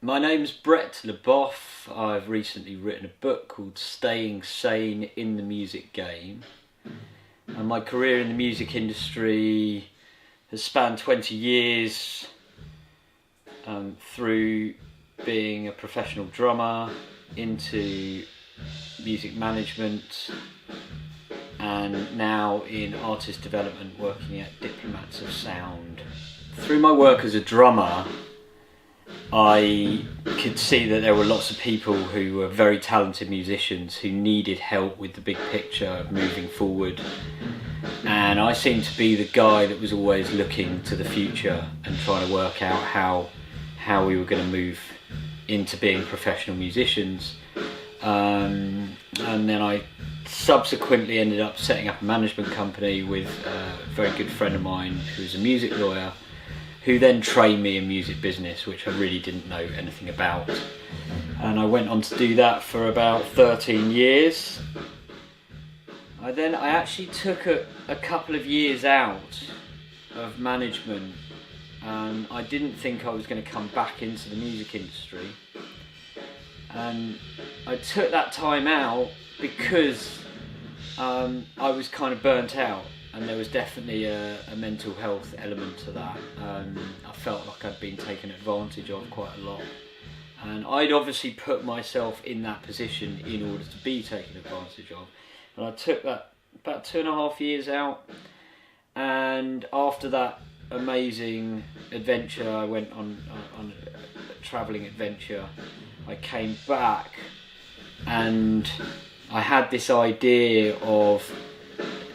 My name's Brett Leboff. I've recently written a book called Staying Sane in the Music Game. And my career in the music industry has spanned 20 years through being a professional drummer, into music management, and now in artist development, working at Diplomats of Sound. Through my work as a drummer, I could see that there were lots of people who were very talented musicians who needed help with the big picture of moving forward, and I seemed to be the guy that was always looking to the future and trying to work out how we were going to move into being professional musicians. And then I subsequently ended up setting up a management company with a very good friend of mine who's a music lawyer, who then trained me in music business, which I really didn't know anything about. And I went on to do that for about 13 years. I actually took a couple of years out of management. I didn't think I was going to come back into the music industry. And I took that time out because I was kind of burnt out. And there was definitely a mental health element to that. I felt like I'd been taken advantage of quite a lot. And I'd obviously put myself in that position in order to be taken advantage of. And I took that about 2.5 years out. And after that amazing adventure, I went on a travelling adventure. I came back and I had this idea of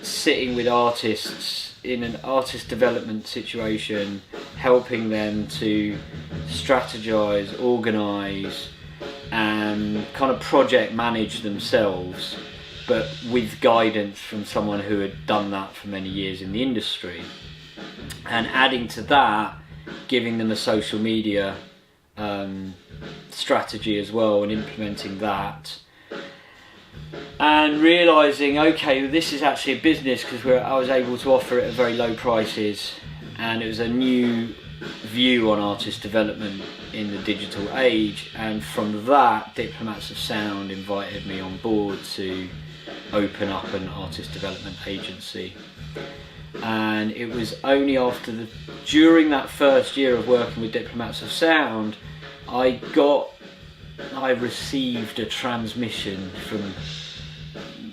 sitting with artists in an artist development situation, helping them to strategize, organize, and kind of project manage themselves, but with guidance from someone who had done that for many years in the industry. And adding to that, giving them a social media strategy as well, and implementing that. And realising, okay, this is actually a business, because I was able to offer it at very low prices, and it was a new view on artist development in the digital age. And from that, Diplomats of Sound invited me on board to open up an artist development agency. And it was only during that first year of working with Diplomats of Sound, I received a transmission from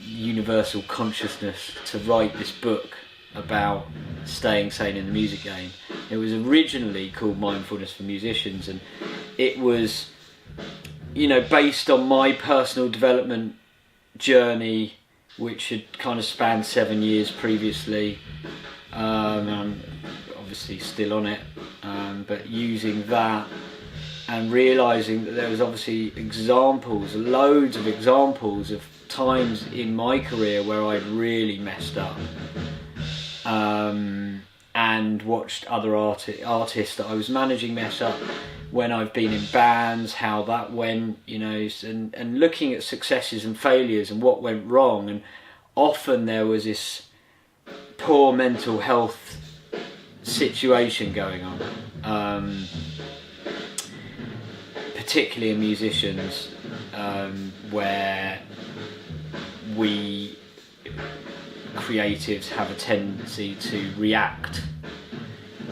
universal consciousness to write this book about staying sane in the music game. It was originally called Mindfulness for Musicians, and it was, based on my personal development journey, which had kind of spanned 7 years previously. I'm obviously still on it, but using that and realising that there was obviously loads of examples of times in my career where I'd really messed up, and watched other artists that I was managing mess up when I've been in bands, how that went, and looking at successes and failures and what went wrong. And often there was this poor mental health situation going on, particularly in musicians, where we creatives have a tendency to react,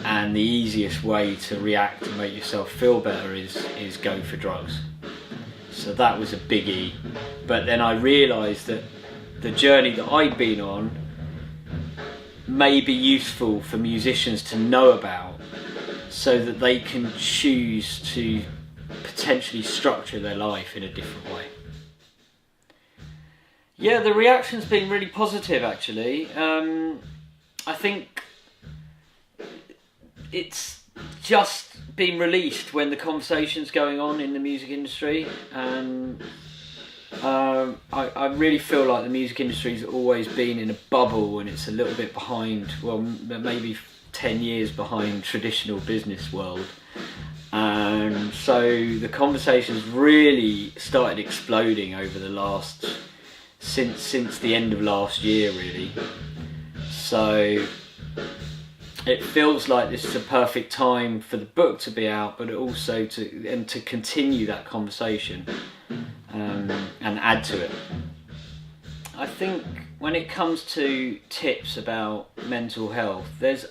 and the easiest way to react and make yourself feel better is go for drugs. So that was a biggie. But then I realised that the journey that I'd been on may be useful for musicians to know about, so that they can choose to potentially structure their life in a different way. Yeah, the reaction's been really positive, actually. I think it's just been released when the conversation's going on in the music industry, and I really feel like the music industry's always been in a bubble, and it's a little bit behind, well, maybe 10 years behind traditional business world. And so the conversations really started exploding over the since the end of last year, really. So it feels like this is a perfect time for the book to be out, but also to continue that conversation and add to it. I think when it comes to tips about mental health, there's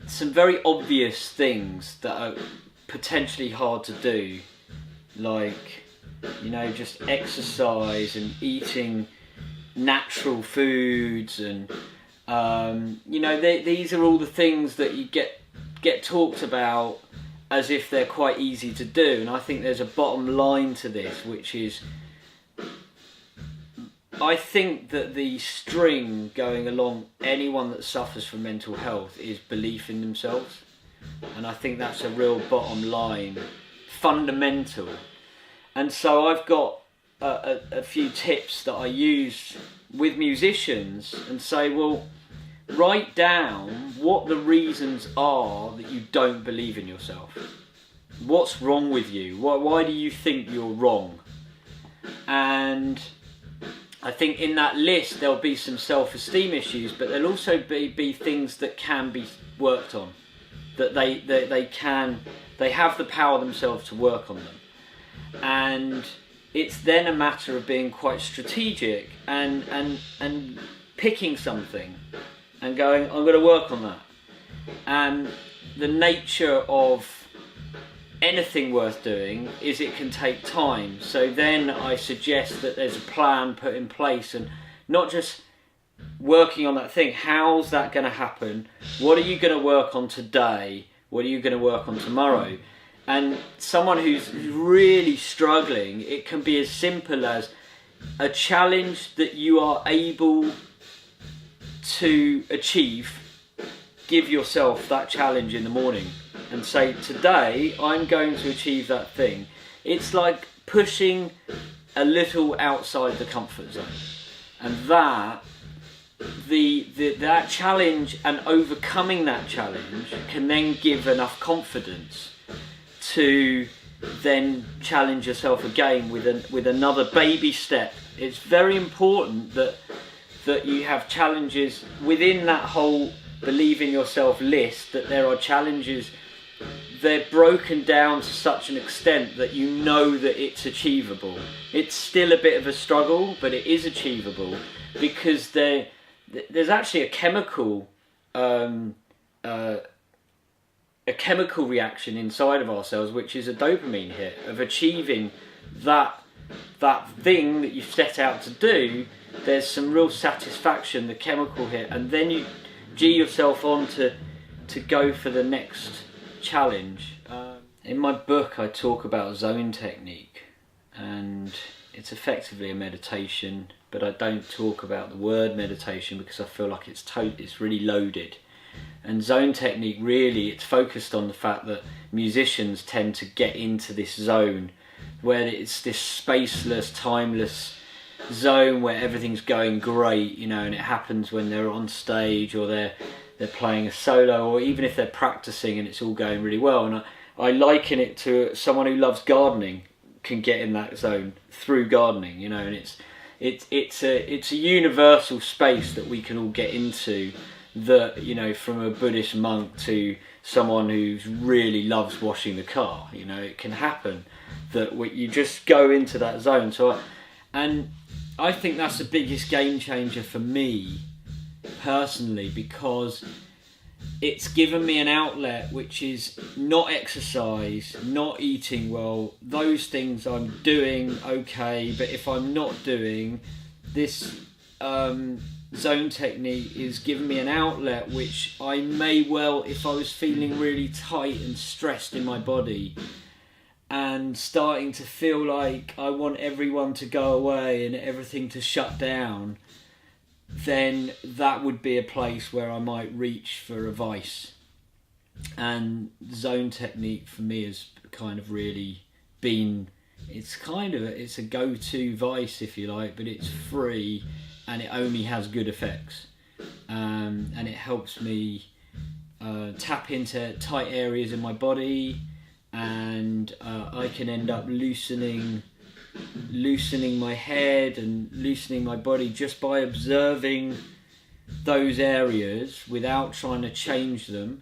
some very obvious things that are potentially hard to do, like, you know, just exercise and eating natural foods, and you know, these are all the things that you get talked about as if they're quite easy to do. And I think there's a bottom line to this, which is, I think that the string going along anyone that suffers from mental health is belief in themselves. And I think that's a real bottom line, fundamental. And so I've got a few tips that I use with musicians and say, well, write down what the reasons are that you don't believe in yourself. What's wrong with you? Why do you think you're wrong? And I think in that list there'll be some self-esteem issues, but there'll also be things that can be worked on, that they have the power themselves to work on them. And it's then a matter of being quite strategic and picking something and going, I'm going to work on that. And the nature of anything worth doing is it can take time. So then I suggest that there's a plan put in place, and not just working on that thing. How's that going to happen? What are you going to work on today? What are you going to work on tomorrow? And someone who's really struggling, it can be as simple as a challenge that you are able to achieve. Give yourself that challenge in the morning and say, today I'm going to achieve that thing. It's like pushing a little outside the comfort zone, and that challenge and overcoming that challenge can then give enough confidence to then challenge yourself again with another baby step. It's very important that you have challenges within that whole believe in yourself list, that there are challenges. They're broken down to such an extent that you know that it's achievable. It's still a bit of a struggle, but it is achievable, because there's actually a chemical reaction inside of ourselves, which is a dopamine hit of achieving that thing that you set out to do. There's some real satisfaction, the chemical hit, and then you gee yourself on to go for the next challenge. In my book I talk about zone technique, and it's effectively a meditation, but I don't talk about the word meditation because I feel like it's really loaded. And zone technique, really, it's focused on the fact that musicians tend to get into this zone where it's this spaceless, timeless zone where everything's going great, you know, and it happens when they're on stage or they're playing a solo, or even if they're practicing and it's all going really well. And I liken it to someone who loves gardening can get in that zone through gardening, you know, and it's a universal space that we can all get into, that, you know, from a Buddhist monk to someone who really loves washing the car, you know, it can happen that you just go into that zone. And I think that's the biggest game changer for me personally, because it's given me an outlet which is not exercise, not eating well. Those things I'm doing okay, but if I'm not doing this, zone technique is giving me an outlet which I may well, if I was feeling really tight and stressed in my body and starting to feel like I want everyone to go away and everything to shut down, then that would be a place where I might reach for a vice. And zone technique for me has kind of really been, it's a go-to vice, if you like, but it's free and it only has good effects, and it helps me tap into tight areas in my body, and I can end up loosening my head and loosening my body just by observing those areas without trying to change them,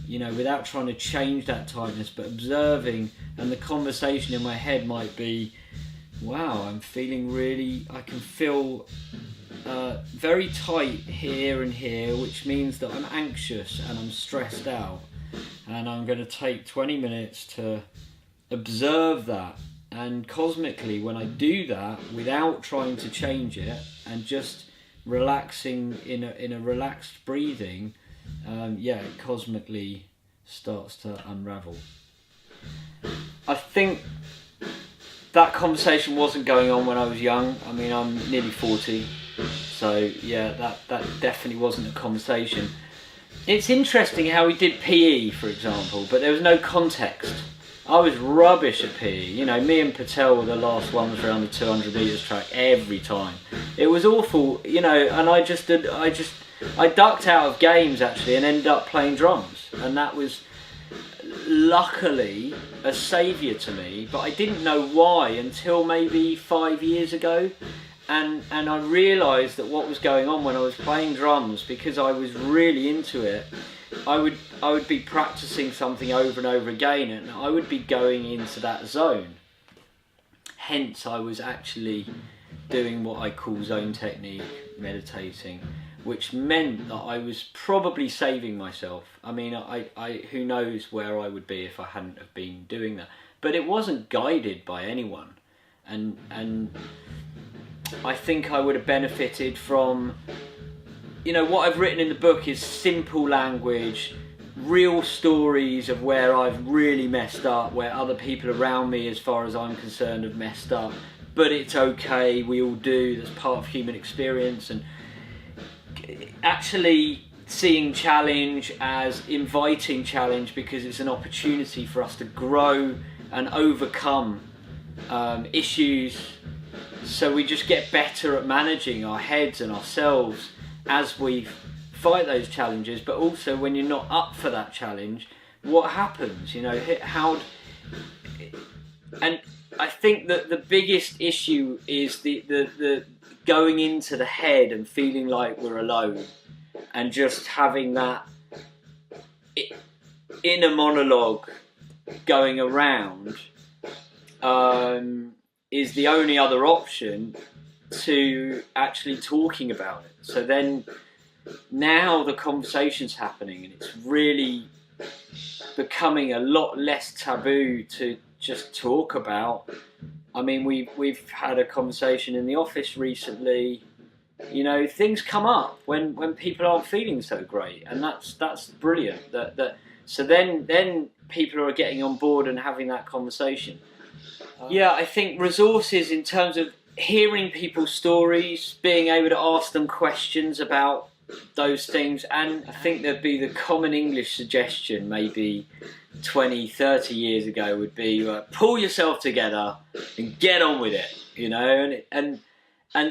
without trying to change that tightness, but observing, and the conversation in my head might be, wow, I'm feeling I can feel very tight here and here, which means that I'm anxious and I'm stressed out, and I'm going to take 20 minutes to observe that. And cosmically, when I do that without trying to change it and just relaxing in a relaxed breathing, it cosmically starts to unravel. I think that conversation wasn't going on when I was young. I mean, I'm nearly 40, so that definitely wasn't a conversation. It's interesting how we did PE, for example, but there was no context. I was rubbish at PE. Me and Patel were the last ones around the 200 metres track every time. It was awful, and I ducked out of games actually and ended up playing drums, and that was luckily a saviour to me, but I didn't know why until maybe 5 years ago, and I realised that what was going on when I was playing drums, because I was really into it, I would be practicing something over and over again, and I would be going into that zone. Hence, I was actually doing what I call zone technique, meditating, which meant that I was probably saving myself. I mean, I who knows where I would be if I hadn't have been doing that. But it wasn't guided by anyone, and I think I would have benefited from. What I've written in the book is simple language, real stories of where I've really messed up, where other people around me, as far as I'm concerned, have messed up. But it's okay, we all do, that's part of human experience. And actually seeing challenge as inviting challenge, because it's an opportunity for us to grow and overcome issues, so we just get better at managing our heads and ourselves as we fight those challenges. But also, when you're not up for that challenge, what happens? And I think that the biggest issue is the going into the head and feeling like we're alone, and just having that inner monologue going around is the only other option to actually talking about it. So then now the conversation's happening, and it's really becoming a lot less taboo to just talk about. I mean, we've had a conversation in the office recently. Things come up when people aren't feeling so great, and that's brilliant. So then people are getting on board and having that conversation. I think resources in terms of hearing people's stories, being able to ask them questions about those things, and I think there'd be the common English suggestion maybe 20, 30 years ago would be pull yourself together and get on with it, and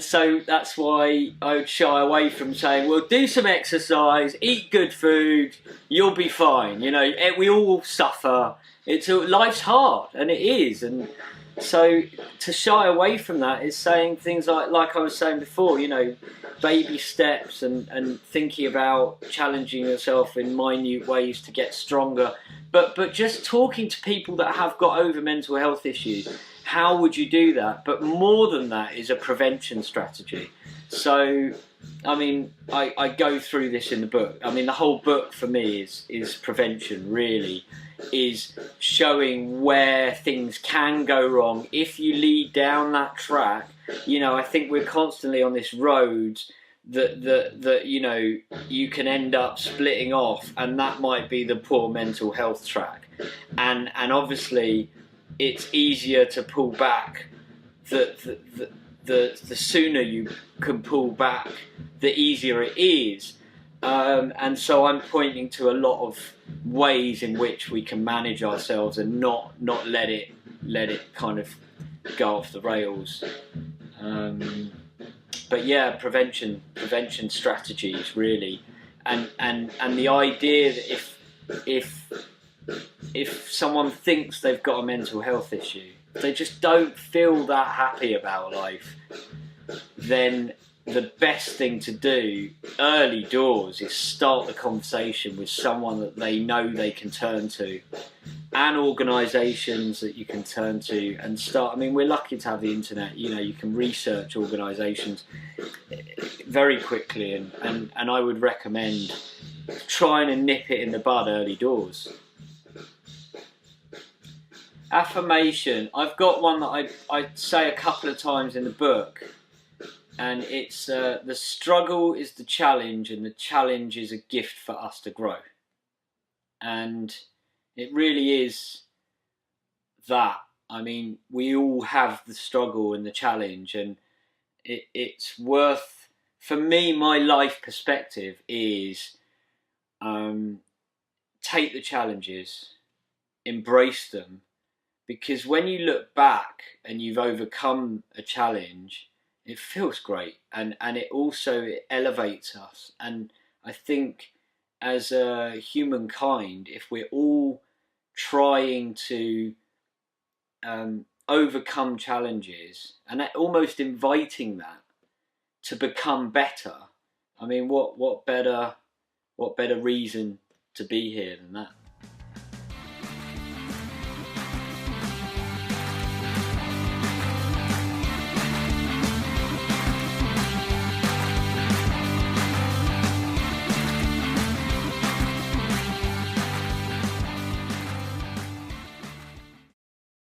so that's why I would shy away from saying, well, do some exercise, eat good food, you'll be fine. We all suffer. Life's hard, and it is, and so to shy away from that is saying things like I was saying before, baby steps, and thinking about challenging yourself in minute ways to get stronger. But just talking to people that have got over mental health issues, how would you do that? But more than that is a prevention strategy. So, I mean, I go through this in the book. I mean, the whole book for me is prevention, really. Is showing where things can go wrong if you lead down that track. I think we're constantly on this road that you can end up splitting off, and that might be the poor mental health track. And obviously, it's easier to pull back. The sooner you can pull back, the easier it is. And so I'm pointing to a lot of ways in which we can manage ourselves and not let it kind of go off the rails. But prevention strategies really, and the idea that if someone thinks they've got a mental health issue, they just don't feel that happy about life, then the best thing to do early doors is start the conversation with someone that they know they can turn to, and organisations that you can turn to, and start. I mean, we're lucky to have the internet. You know, you can research organisations very quickly, and I would recommend trying to nip it in the bud early doors. Affirmation. I've got one that I say a couple of times in the book, and it's the struggle is the challenge, and the challenge is a gift for us to grow. And it really is that. I mean, we all have the struggle and the challenge, and it's worth, for me, my life perspective is take the challenges, embrace them, because when you look back and you've overcome a challenge, it feels great, and it also elevates us. And I think as a humankind, if we're all trying to overcome challenges and almost inviting that to become better, I mean, what better reason to be here than that?